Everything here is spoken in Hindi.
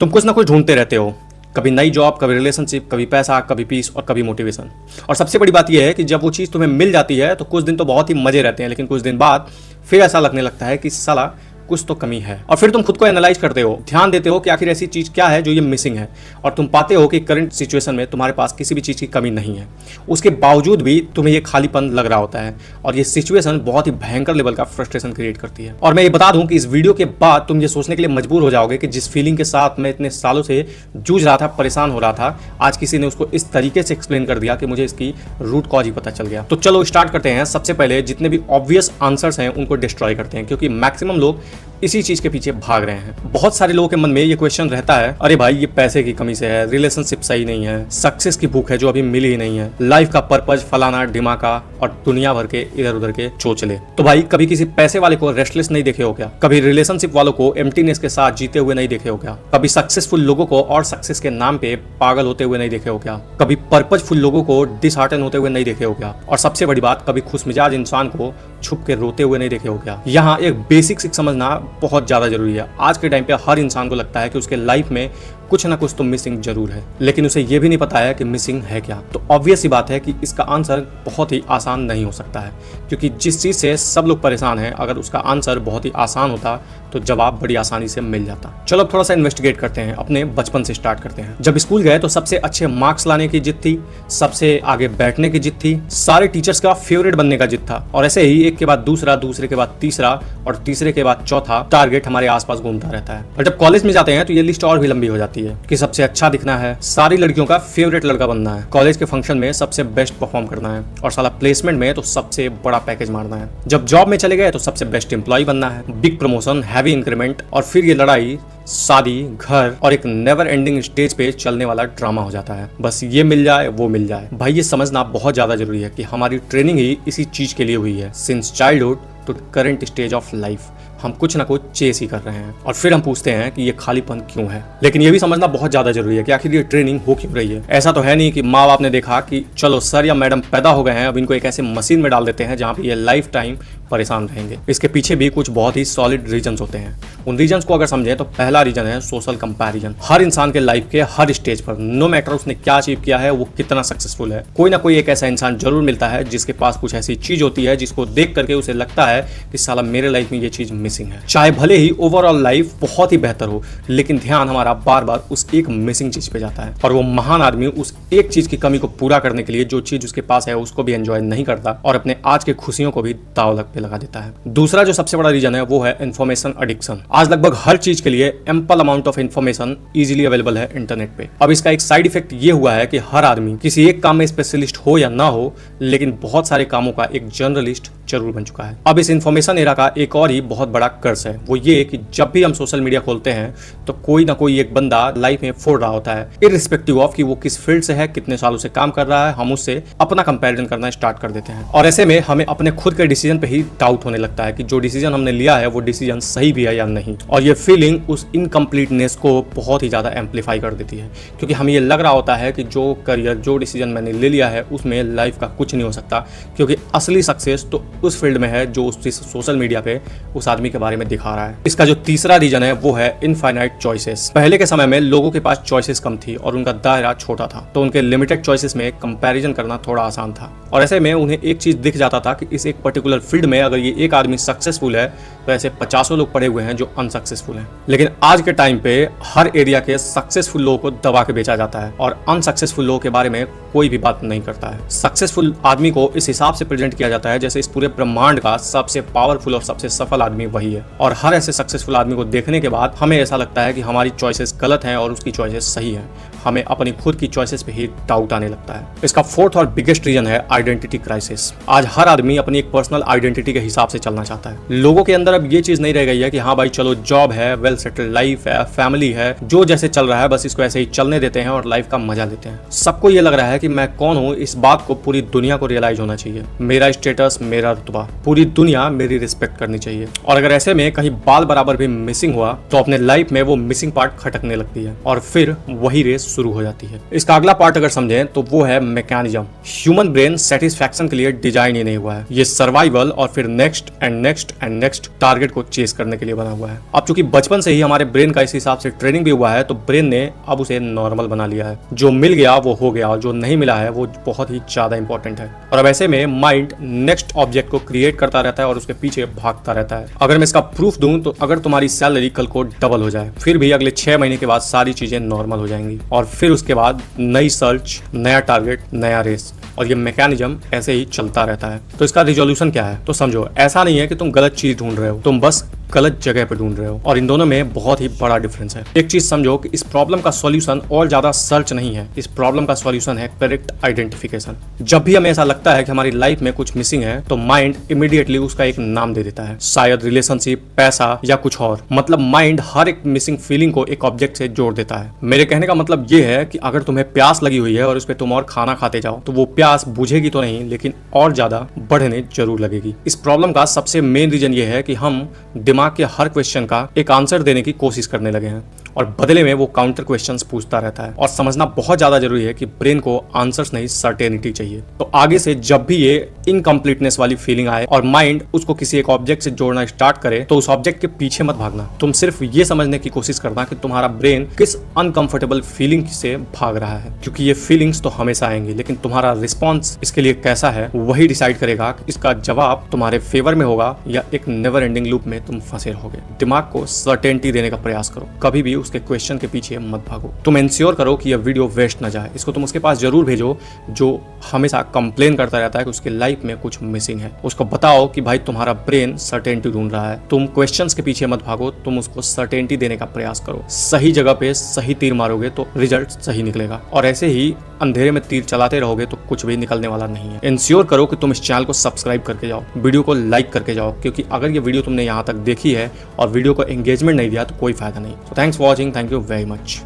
तुम कुछ ना कुछ ढूंढते रहते हो, कभी नई जॉब, कभी रिलेशनशिप, कभी पैसा, कभी पीस और कभी मोटिवेशन। और सबसे बड़ी बात यह है कि जब वो चीज़ तुम्हें मिल जाती है तो कुछ दिन तो बहुत ही मजे रहते हैं, लेकिन कुछ दिन बाद फिर ऐसा लगने लगता है कि साला कुछ तो कमी है। और फिर तुम खुद को एनालाइज करते हो, ध्यान देते हो कि आखिर ऐसी चीज क्या है जो ये मिसिंग है, और तुम पाते हो कि करंट सिचुएशन में तुम्हारे पास किसी भी चीज की कमी नहीं है। उसके बावजूद भी तुम्हें ये खालीपन लग रहा होता है, और ये सिचुएशन बहुत ही भयंकर लेवल का फ्रस्ट्रेशन क्रिएट करती है। और मैं ये बता दूं कि इस वीडियो के बाद तुम ये सोचने के लिए मजबूर हो जाओगे कि जिस फीलिंग के साथ मैं इतने सालों से जूझ रहा था, परेशान हो रहा था, आज किसी ने उसको इस तरीके से एक्सप्लेन कर दिया कि मुझे इसकी रूट कॉज ही पता चल गया। तो चलो स्टार्ट करते हैं। सबसे पहले जितने भी ऑब्वियस आंसर्स हैं उनको डिस्ट्रॉय करते हैं, क्योंकि मैक्सिमम लोग इसी चीज के पीछे भाग रहे हैं। बहुत सारे लोगों के मन में ये क्वेश्चन रहता है, अरे भाई ये पैसे की कमी से है, रिलेशनशिप सही नहीं है, सक्सेस की भूख है जो अभी मिली ही नहीं है, लाइफ का पर्पज फलाना ढिमाका और दुनिया भर के इधर उधर के चोचले। तो भाई कभी किसी पैसे वाले को रेस्टलेस नहीं देखे हो क्या? कभी रिलेशनशिप वालों को एम्प्टीनेस के साथ जीते हुए नहीं देखे हो क्या? कभी सक्सेसफुल लोगों को और सक्सेस के नाम पे पागल होते हुए नहीं देखे हो क्या? कभी पर्पजफुल लोगों को डिसहार्टन होते हुए नहीं देखे हो क्या? और सबसे बड़ी बात, कभी खुशमिजाज इंसान को छुप के रोते हुए नहीं देखे हो क्या? यहाँ एक बेसिक समझना बहुत ज्यादा जरूरी है। आज के टाइम पे हर इंसान को लगता है कि उसके लाइफ में कुछ ना कुछ तो मिसिंग जरूर है, लेकिन उसे यह भी नहीं पता है कि मिसिंग है क्या। तो ऑब्वियस सी बात है कि इसका आंसर बहुत ही आसान नहीं हो सकता है, क्योंकि जिस चीज से सब लोग परेशान हैं, अगर उसका आंसर बहुत ही आसान होता तो जवाब बड़ी आसानी से मिल जाता। चलो अब थोड़ा सा इन्वेस्टिगेट करते हैं, अपने बचपन से स्टार्ट करते हैं। जब स्कूल गए तो सबसे अच्छे मार्क्स लाने की जिद थी, सबसे आगे बैठने की जिद थी, सारे टीचर्स का फेवरेट बनने का जिद था, और ऐसे ही एक के बाद दूसरा, दूसरे के बाद तीसरा और तीसरे के बाद चौथा टारगेट हमारे आसपास घूमता रहता है। और जब कॉलेज में जाते हैं तो ये लिस्ट और भी लंबी हो जाती है कि सबसे अच्छा दिखना है, सारी लड़कियों का फेवरेट लड़का बनना है, कॉलेज के फंक्शन में सबसे बेस्ट परफॉर्म करना है, और साला प्लेसमेंट में तो सबसे बड़ा पैकेज मारना है। जब जॉब में चले गए तो सबसे बेस्ट एम्प्लॉय बनना है, बिग प्रमोशन, हैवी इंक्रीमेंट, और फिर ये लड़ाई, शादी, घर और एक नेवर एंडिंग स्टेज पे चलने वाला ड्रामा हो जाता है। बस ये मिल जाए वो मिल जाए। भाई ये समझना बहुत ज्यादा जरूरी है कि हमारी ट्रेनिंग ही इसी चीज के लिए हुई है। Since childhood to current stage of life हम कुछ ना कुछ चेस ही कर रहे हैं, और फिर हम पूछते हैं कि ये खालीपन क्यों है। लेकिन ये भी समझना बहुत ज्यादा जरूरी है कि आखिर ये ट्रेनिंग हो क्यों रही है। ऐसा तो है नहीं कि माँ बाप ने देखा कि चलो सर या मैडम पैदा हो गए हैं, अब इनको एक ऐसे मशीन में डाल देते हैं जहाँ पे ये लाइफ टाइम परेशान रहेंगे। इसके पीछे भी कुछ बहुत ही सॉलिड रीजंस होते हैं। उन रीजंस को अगर समझें तो पहला रीजन है सोशल कंपैरिजन। हर इंसान के लाइफ के हर स्टेज पर, नो मैटर उसने क्या अचीव किया है, वो कितना सक्सेसफुल है, कोई ना कोई एक ऐसा इंसान जरूर मिलता है जिसके पास कुछ ऐसी चीज होती है जिसको देख करके उसे लगता है कि साला मेरे लाइफ में ये चीज मिसिंग है। चाहे भले ही ओवरऑल लाइफ बहुत ही बेहतर हो, लेकिन ध्यान हमारा बार बार उस एक मिसिंग चीज पे जाता है, और वो महान आदमी उस एक चीज की कमी को पूरा करने के लिए जो चीज उसके पास है उसको भी एंजॉय नहीं करता, और अपने आज के खुशियों को भी दांव पे लगा देता है। दूसरा जो सबसे बड़ा रीजन है वो है इन्फॉर्मेशन एडिक्शन। आज लगभग हर चीज के लिए ample amount of information easily available है इंटरनेट पे। अब इसका एक साइड इफेक्ट ये हुआ है कि हर आदमी किसी एक काम में स्पेशलिस्ट हो या ना हो, लेकिन बहुत सारे कामों का एक जर्नलिस्ट जरूर बन चुका है। अब इस इन्फॉर्मेशन एरा का एक और ही बहुत बड़ा कर्ज है, वो ये कि जब भी हम सोशल मीडिया खोलते हैं तो कोई ना कोई एक बंदा लाइफ में फोड़ रहा होता है, इररिस्पेक्टिव ऑफ कि वो किस फील्ड से है, कितने सालों से काम कर रहा है, हम उससे अपना कंपैरिजन करना स्टार्ट कर देते हैं। और ऐसे में हमें अपने खुद के डिसीजन पे ही डाउट होने लगता है कि जो डिसीजन हमने लिया है वो डिसीजन सही भी है या नहीं, और ये फीलिंग उस इनकम्प्लीटनेस को बहुत ही ज्यादा एम्पलीफाई कर देती है, क्योंकि हमें ये लग रहा होता है कि जो करियर, जो डिसीजन मैंने ले लिया है उसमें लाइफ का कुछ नहीं हो सकता, क्योंकि असली सक्सेस तो उस फील्ड में है जो उस सोशल मीडिया पे उस आदमी के बारे में दिखा रहा है। इसका जो तीसरा रीजन है वो है इनफाइनाइट चॉइसेस। पहले के समय में लोगों के पास चॉइसेस कम थी और उनका दायरा छोटा था, तो उनके लिमिटेड चॉइसेस में कंपैरिजन करना थोड़ा आसान था, और ऐसे में उन्हें एक चीज दिख जाता था कि इस एक पर्टिकुलर फील्ड में अगर ये एक आदमी सक्सेसफुल है तो ऐसे 50 लोग पड़े हुए हैं जो अनसक्सेसफुल हैं। लेकिन आज के टाइम पे हर एरिया के सक्सेसफुल लोगों को दबा के बेचा जाता है, और अनसक्सेसफुल लोगों के बारे में कोई भी बात नहीं करता है। सक्सेसफुल आदमी को इस हिसाब से प्रेजेंट किया जाता है जैसे इस पूरे ब्रह्मांड का सबसे पावरफुल और सबसे सफल आदमी वही है, और हर ऐसे सक्सेसफुल आदमी को देखने के बाद हमें ऐसा लगता है कि हमारी चॉइसेस गलत हैं और उसकी चॉइसेस सही हैं। हमें अपनी खुद की चॉइसेस पे ही डाउट आने लगता है। इसका फोर्थ और बिगेस्ट रीजन है आइडेंटिटी क्राइसिस। आज हर आदमी अपनी एक पर्सनल आइडेंटिटी के हिसाब से चलना चाहता है। लोगों के अंदर अब ये चीज नहीं रह गई है कि हाँ भाई चलो जॉब है, वेल सेटल्ड लाइफ है, फैमिली है, जो जैसे चल रहा है बस इसको ऐसे ही चलने देते हैं और लाइफ का मजा लेते हैं। सबको ये लग रहा है कि मैं कौन हूँ, इस बात को पूरी दुनिया को रियलाइज होना चाहिए। मेरा स्टेटस, मेरा रुतबा, पूरी दुनिया मेरी रिस्पेक्ट करनी चाहिए। और अगर ऐसे में कहीं बाल बराबर भी मिसिंग हुआ तो अपने लाइफ में वो मिसिंग पार्ट खटकने लगती है और फिर वही रेस शुरू हो जाती है। इसका अगला पार्ट अगर समझें तो वो है मैकेनिज्म। ह्यूमन ब्रेन सेटिस्फैक्शन के लिए डिजाइन ही नहीं हुआ है, ये सर्वाइवल और फिर next and next and next target को चेस करने के लिए बना हुआ है। अब चूंकि बचपन से ही हमारे ब्रेन का इस हिसाब से ट्रेनिंग भी हुआ है तो ब्रेन ने अब उसे नॉर्मल बना लिया है। जो मिल गया वो हो गया और जो नहीं मिला है वो बहुत ही ज्यादा इंपॉर्टेंट है। और अब ऐसे में माइंड नेक्स्ट ऑब्जेक्ट को क्रिएट करता रहता है और उसके पीछे भागता रहता है। अगर मैं इसका प्रूफ दूं तो अगर तुम्हारी सैलरी कल को डबल हो जाए फिर भी अगले 6 महीने के बाद सारी चीजें नॉर्मल हो जाएंगी और फिर उसके बाद नई सर्च, नया टारगेट, नया रेस, और ये मैकेनिज्म ऐसे ही चलता रहता है। तो इसका रिजोल्यूशन क्या है? तो समझो, ऐसा नहीं है कि तुम गलत चीज ढूंढ रहे हो, तुम बस गलत जगह पर ढूंढ रहे हो और इन दोनों में बहुत ही बड़ा डिफरेंस है। एक चीज समझो कि इस प्रॉब्लम का सॉल्यूशन और ज्यादा सर्च नहीं है, इस प्रॉब्लम का सॉल्यूशन है करेक्ट आइडेंटिफिकेशन। जब भी हमें ऐसा लगता है कि हमारी लाइफ में कुछ मिसिंग है तो माइंड इमीडिएटली उसका एक नाम दे देता है, शायद रिलेशनशिप, पैसा या कुछ और। मतलब माइंड हर एक मिसिंग फीलिंग को एक ऑब्जेक्ट से जोड़ देता है। मेरे कहने का मतलब ये है कि अगर तुम्हें प्यास लगी हुई है और उस पर तुम और खाना खाते जाओ तो वो प्यास बुझेगी तो नहीं लेकिन और ज्यादा बढ़ने जरूर लगेगी। इस प्रॉब्लम का सबसे मेन रीजन ये है कि हम दिमाग के हर क्वेश्चन का एक आंसर देने की कोशिश करने लगे हैं और बदले में वो काउंटर क्वेश्चंस पूछता रहता है। और समझना बहुत ज्यादा जरूरी है कि ब्रेन को आंसर्स नहीं, सर्टेनिटी चाहिए। तो आगे से जब भी ये इनकम्प्लीटनेस वाली फीलिंग आए और माइंड उसको किसी एक ऑब्जेक्ट से जोड़ना स्टार्ट करे तो उस ऑब्जेक्ट के पीछे मत भागना। तुम सिर्फ ये समझने की कोशिश करना कि तुम्हारा ब्रेन किस अनकंफर्टेबल फीलिंग से भाग रहा है, क्योंकि ये फीलिंग्स तो हमेशा आएंगी लेकिन तुम्हारा रिस्पॉन्स इसके लिए कैसा है वही डिसाइड करेगा कि इसका जवाब तुम्हारे फेवर में होगा या एक नेवर एंडिंग लूप में तुम फंसे रहोगे। दिमाग को सर्टेनिटी देने का प्रयास करो, कभी भी उसके क्वेश्चन के पीछे मत भागो। तुम इंश्योर करो कि यह वीडियो वेस्ट ना जाए। इसको तुम उसके पास जरूर भेजो जो हमेशा कंप्लेन करता रहता है कि उसके लाइफ में कुछ मिसिंग है। उसको बताओ कि भाई तुम्हारा ब्रेन सर्टेनिटी ढूंढ रहा है, तुम क्वेश्चंस के पीछे मत भागो, तुम उसको सर्टेनिटी देने का प्रयास करो। सही जगह पे सही तीर मारोगे तो रिजल्ट सही निकलेगा और ऐसे ही अंधेरे में तीर चलाते रहोगे तो कुछ भी निकलने वाला नहीं है। इंश्योर करो कि तुम इस चैनल को सब्सक्राइब करके जाओ, वीडियो को लाइक करके जाओ, क्योंकि अगर ये वीडियो तुमने यहाँ तक देखी है और वीडियो को एंगेजमेंट नहीं दिया तो कोई फायदा नहीं। So thanks for watching, thank you very much.